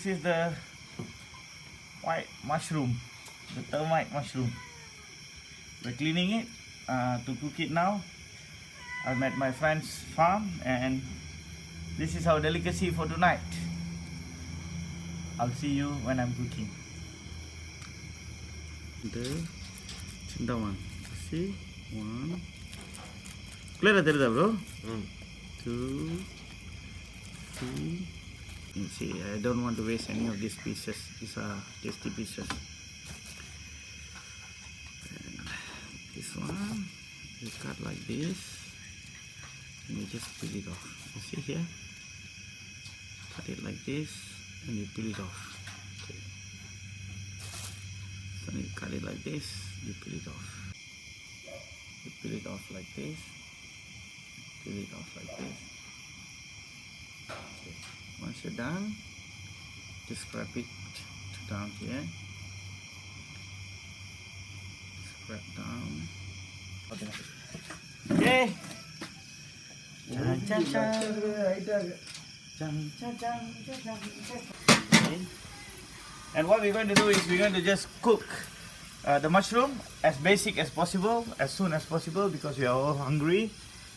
this is the white mushroom, the termite mushroom. We're cleaning it to cook it now. I'm at my friend's farm and this is our delicacy for tonight. I'll see you when I'm cooking. The cendawan. See? One. Clear that, bro? 2, 3. You see, I don't want to waste any of these pieces. These are tasty pieces. And this one, you cut like this, and you just peel it off. You see here? Cut it like this, and you peel it off. Okay. So you cut it like this, you peel it off. You peel it off like this. Peel it off like this. Okay. Once you're done, just scrap it down here. Scrap down. Okay. Okay. And what we're going to do is we're going to just cook the mushroom as basic as possible, as soon as possible, because we are all hungry.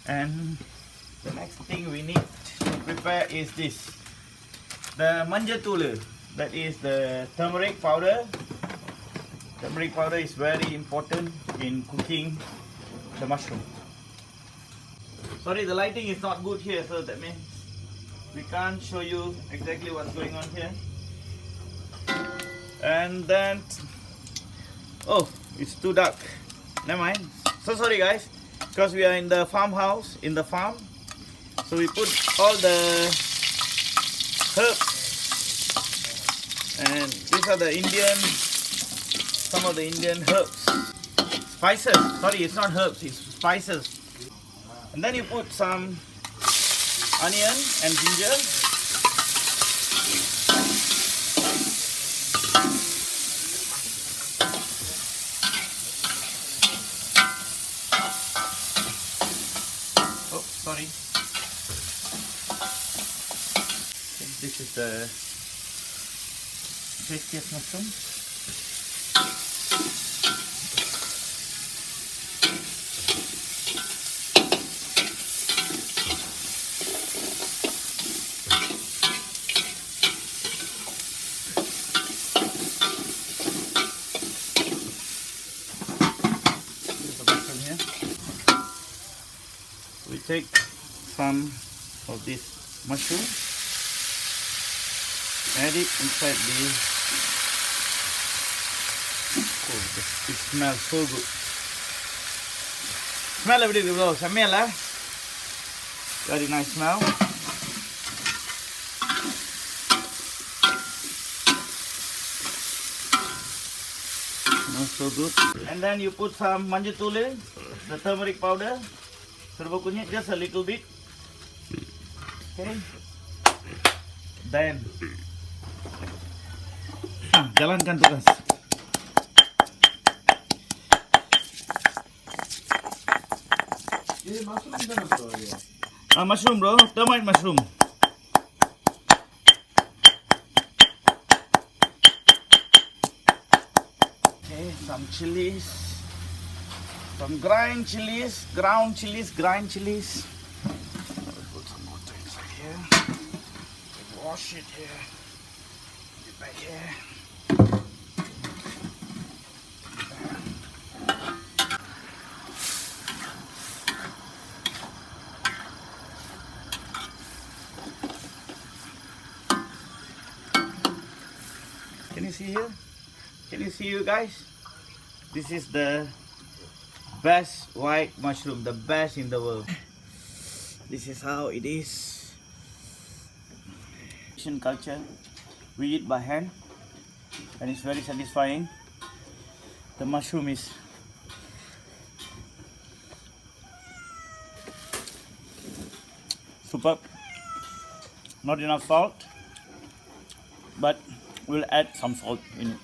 And the next thing we need to prepare is this, the manja tula, that is the turmeric powder. Turmeric powder is very important in cooking the mushroom. Sorry, the lighting is not good here, so that means we can't show you exactly what's going on here. And then, oh, it's too dark. Never mind. So sorry guys, because we are in the farmhouse, in the farm. So we put all the herbs, and these are the Indian, some of the Indian herbs, spices. Sorry, it's not herbs, it's spices. And then you put some onion and ginger. Oh, sorry. Okay, this is the tastiest mushroom. We take some of this mushroom, add it inside the. Oh, it smells so good. Smell everything, bro. Smell, eh? Very nice smell. Smells so good. And then you put some manja tule, the turmeric powder. Serba kunyit, just a little bit. Okay. Then jalankan tugas. Ini mushroom mana bro? Mushroom bro, termite mushroom. Okay, some chilies. Some ground chilies, grind chilies. Let's put some water inside here. Wash it here. Put it back here. Can you see here? Can you see, you guys? This is the best white mushroom, the best in the world. This is how it is. Asian culture, we eat by hand, and it's very satisfying. The mushroom is superb. Not enough salt, but we'll add some salt in it.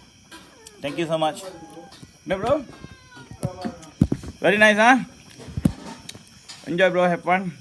Thank you so much. No, bro? Very nice, huh? Enjoy, bro. Have fun.